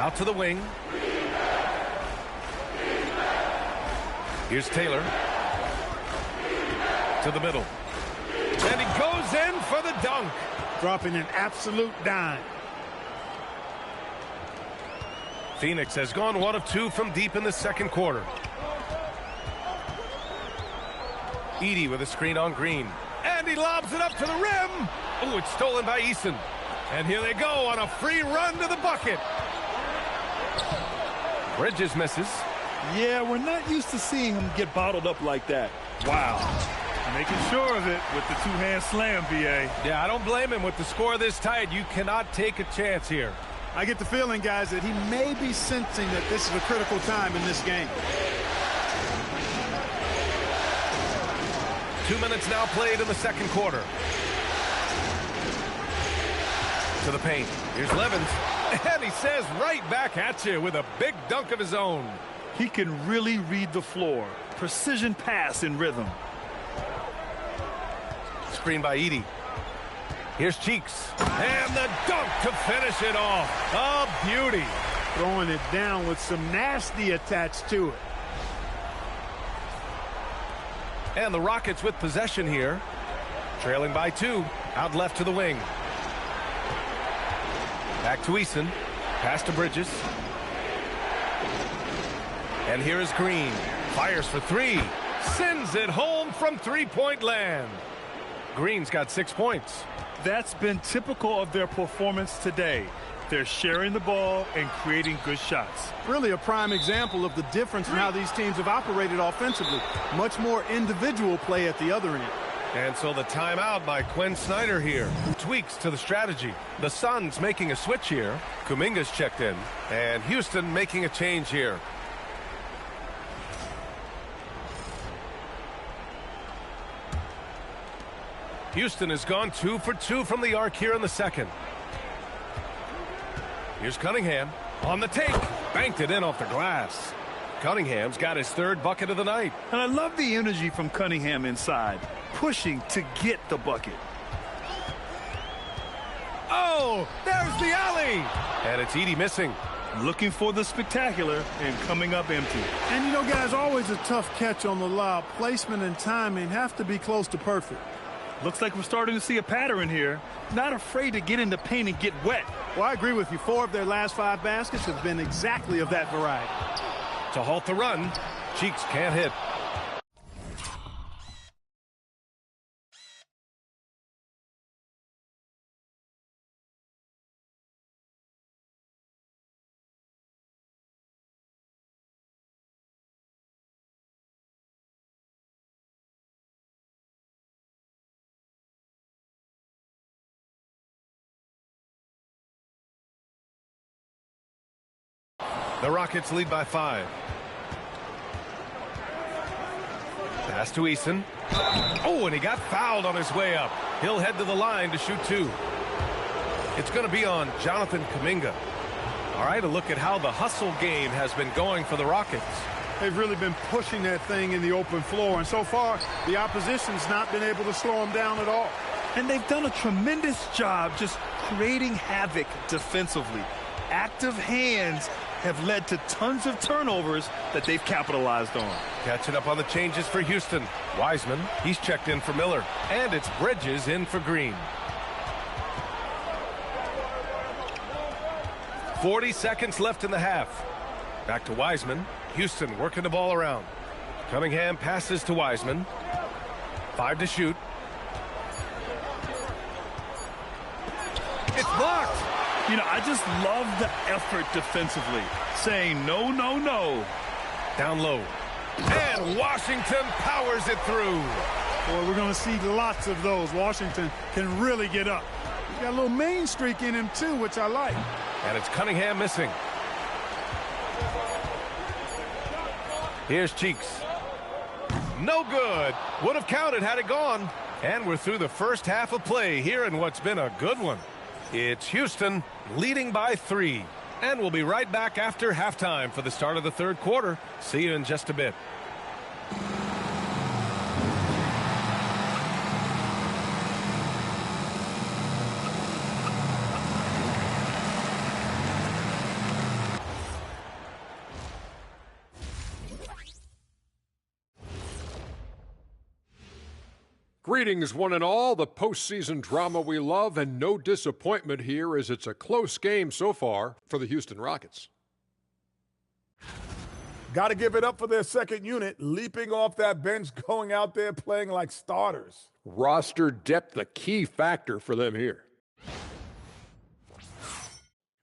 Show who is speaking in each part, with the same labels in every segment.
Speaker 1: Out to the wing. Here's Taylor. To the middle. And he goes in for the dunk.
Speaker 2: Dropping an absolute dime.
Speaker 1: Phoenix has gone 1 of 2 from deep in the second quarter. Edey with a screen on Green. And he lobs it up to the rim. Oh, it's stolen by Eason. And here they go on a free run to the bucket. Bridges misses.
Speaker 3: Yeah, we're not used to seeing him get bottled up like that.
Speaker 4: Wow. Making sure of it with the two-hand slam, BA.
Speaker 1: Yeah, I don't blame him with the score this tight. You cannot take a chance here.
Speaker 2: I get the feeling, guys, that he may be sensing that this is a critical time in this game.
Speaker 1: 2 minutes now played in the second quarter. To the paint. Here's Levens. And he says right back at you with a big dunk of his own.
Speaker 3: He can really read the floor. Precision pass in rhythm.
Speaker 1: Screen by Edey. Here's Cheeks. And the dunk to finish it off. A beauty.
Speaker 2: Throwing it down with some nasty attached to it.
Speaker 1: And the Rockets with possession here. Trailing by 2. Out left to the wing. Back to Eason. Pass to Bridges. And here is Green. Fires for 3. Sends it home from three-point land. Green's got 6 points.
Speaker 3: That's been typical of their performance today. They're sharing the ball and creating good shots.
Speaker 2: Really a prime example of the difference in how these teams have operated offensively. Much more individual play at the other end.
Speaker 1: And so the timeout by Quinn Snyder here. Tweaks to the strategy. The Suns making a switch here. Kuminga's checked in. And Houston making a change here. Houston has gone 2 for 2 from the arc here in the second. Here's Cunningham on the take. Banked it in off the glass. Cunningham's got his 3rd bucket of the night.
Speaker 3: And I love the energy from Cunningham inside, pushing to get the bucket.
Speaker 1: Oh, there's the alley. And it's Edey missing.
Speaker 3: Looking for the spectacular and coming up empty.
Speaker 2: And you know, guys, always a tough catch on the lob. Placement and timing have to be close to perfect.
Speaker 3: Looks like we're starting to see a pattern here. Not afraid to get in the paint and get wet.
Speaker 2: Well, I agree with you. 4 of their last 5 baskets have been exactly of that variety.
Speaker 1: To halt the run, Cheeks can't hit. The Rockets lead by 5. Pass to Eason. Oh, and he got fouled on his way up. He'll head to the line to shoot 2. It's going to be on Jonathan Kuminga. All right, a look at how the hustle game has been going for the Rockets.
Speaker 2: They've really been pushing that thing in the open floor, and so far, the opposition's not been able to slow them down at all.
Speaker 3: And they've done a tremendous job just creating havoc defensively. Active hands have led to tons of turnovers that they've capitalized on.
Speaker 1: Catching up on the changes for Houston. Wiseman, he's checked in for Miller. And it's Bridges in for Green. 40 seconds left in the half. Back to Wiseman. Houston working the ball around. Cunningham passes to Wiseman. 5 to shoot. It's blocked.
Speaker 3: You know, I just love the effort defensively. Saying no, no, no.
Speaker 1: Down low. And Washington powers it through.
Speaker 2: Boy, we're going to see lots of those. Washington can really get up. He's got a little main streak in him, too, which I like.
Speaker 1: And it's Cunningham missing. Here's Cheeks. No good. Would have counted had it gone. And we're through the first half of play here in what's been a good one. It's Houston leading by 3. And we'll be right back after halftime for the start of the third quarter. See you in just a bit.
Speaker 5: Greetings, one and all. The postseason drama we love, and no disappointment here as it's a close game so far for the Houston Rockets.
Speaker 6: Got to give it up for their second unit, leaping off that bench, going out there playing like starters.
Speaker 5: Roster depth, a key factor for them here.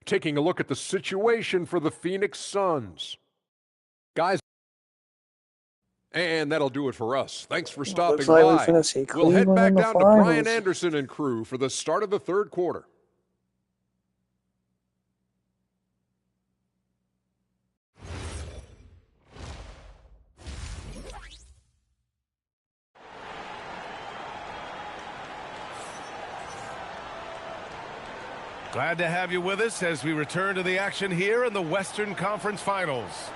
Speaker 5: Taking a look at the situation for the Phoenix Suns. Guys, and that'll do it for us. Thanks for stopping by. We'll head back down to Brian Anderson and crew for the start of the third quarter.
Speaker 1: Glad to have you with us as we return to the action here in the Western Conference Finals.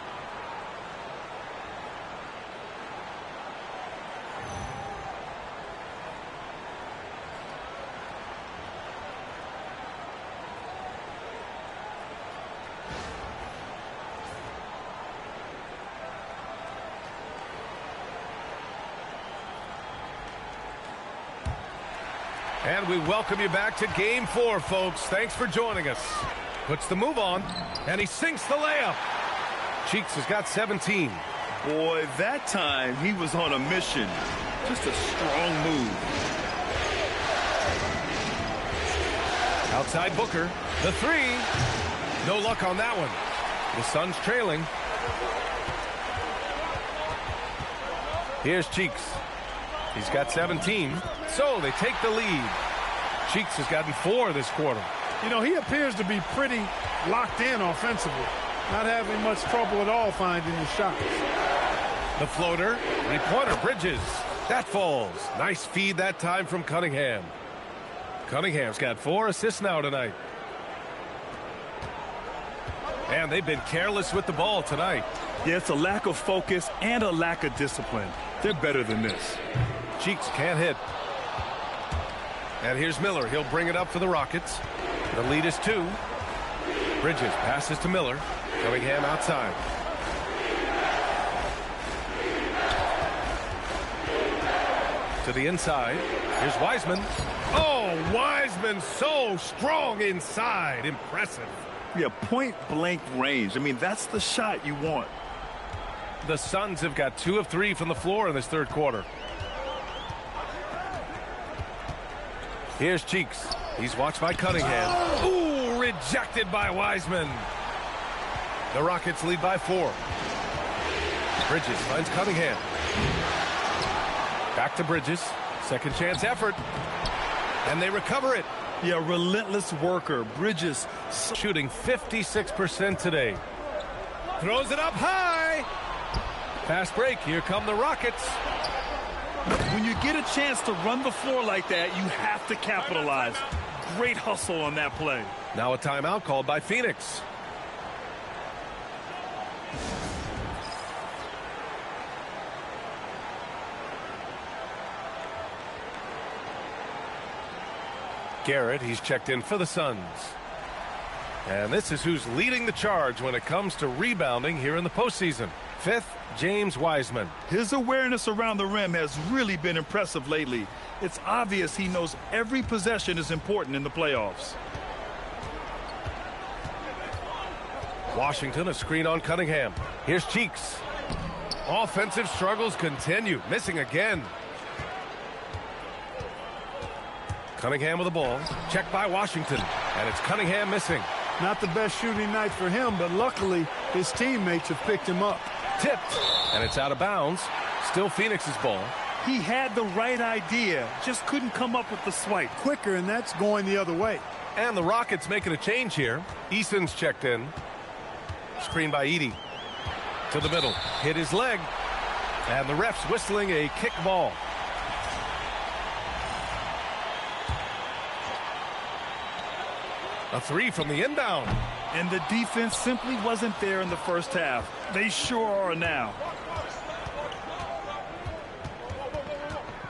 Speaker 1: And we welcome you back to Game 4, folks. Thanks for joining us. Puts the move on, and he sinks the layup. Cheeks has got 17.
Speaker 3: Boy, that time he was on a mission. Just a strong move.
Speaker 1: Outside Booker, the three. No luck on that one. The Suns trailing. Here's Cheeks. He's got 17, so they take the lead. Cheeks has gotten 4 this quarter.
Speaker 2: You know, he appears to be pretty locked in offensively, not having much trouble at all finding his shots.
Speaker 1: The floater, three-pointer, Bridges. That falls. Nice feed that time from Cunningham. Cunningham's got 4 assists now tonight. And they've been careless with the ball tonight.
Speaker 3: Yeah, it's a lack of focus and a lack of discipline. They're better than this.
Speaker 1: Cheeks can't hit. And here's Miller. He'll bring it up for the Rockets. The lead is 2. Bridges passes to Miller. Cunningham outside. To the inside. Here's Wiseman. Oh, Wiseman so strong inside. Impressive.
Speaker 3: Yeah, point-blank range. I mean, that's the shot you want.
Speaker 1: The Suns have got 2 of 3 from the floor in this third quarter. Here's Cheeks. He's watched by Cunningham. Ooh, rejected by Wiseman. The Rockets lead by 4. Bridges finds Cunningham. Back to Bridges. Second chance effort. And they recover it.
Speaker 3: Yeah, relentless worker. Bridges
Speaker 1: shooting 56% today. Throws it up high. Fast break. Here come the Rockets.
Speaker 3: When you get a chance to run the floor like that, you have to capitalize. Great hustle on that play.
Speaker 1: Now a timeout called by Phoenix. Garrett, he's checked in for the Suns. And this is who's leading the charge when it comes to rebounding here in the postseason. 5th, James Wiseman.
Speaker 3: His awareness around the rim has really been impressive lately. It's obvious he knows every possession is important in the playoffs.
Speaker 1: Washington, a screen on Cunningham. Here's Cheeks. Offensive struggles continue. Missing again. Cunningham with the ball. Checked by Washington. And it's Cunningham missing.
Speaker 2: Not the best shooting night for him, but luckily his teammates have picked him up.
Speaker 1: Tipped. And it's out of bounds. Still Phoenix's ball.
Speaker 3: He had the right idea. Just couldn't come up with the swipe.
Speaker 2: Quicker, and that's going the other way.
Speaker 1: And the Rockets making a change here. Eason's checked in. Screen by Edey. To the middle. Hit his leg. And the ref's whistling a kick ball. A 3 from the inbound.
Speaker 3: And the defense simply wasn't there in the first half. They sure are now.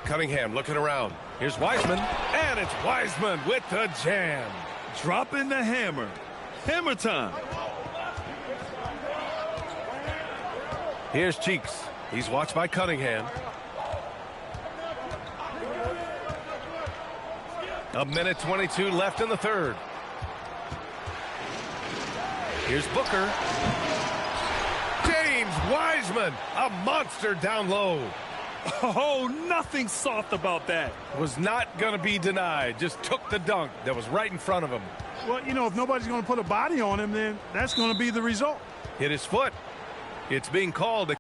Speaker 1: Cunningham looking around. Here's Wiseman. And it's Wiseman with the jam.
Speaker 3: Dropping the hammer. Hammer time.
Speaker 1: Here's Cheeks. He's watched by Cunningham. A minute 22 left in the third. Here's Booker. James Wiseman, a monster down low.
Speaker 3: Oh, nothing soft about that.
Speaker 1: Was not going to be denied. Just took the dunk that was right in front of him.
Speaker 2: Well, you know, if nobody's going to put a body on him, then that's going to be the result.
Speaker 1: Hit his foot. It's being called a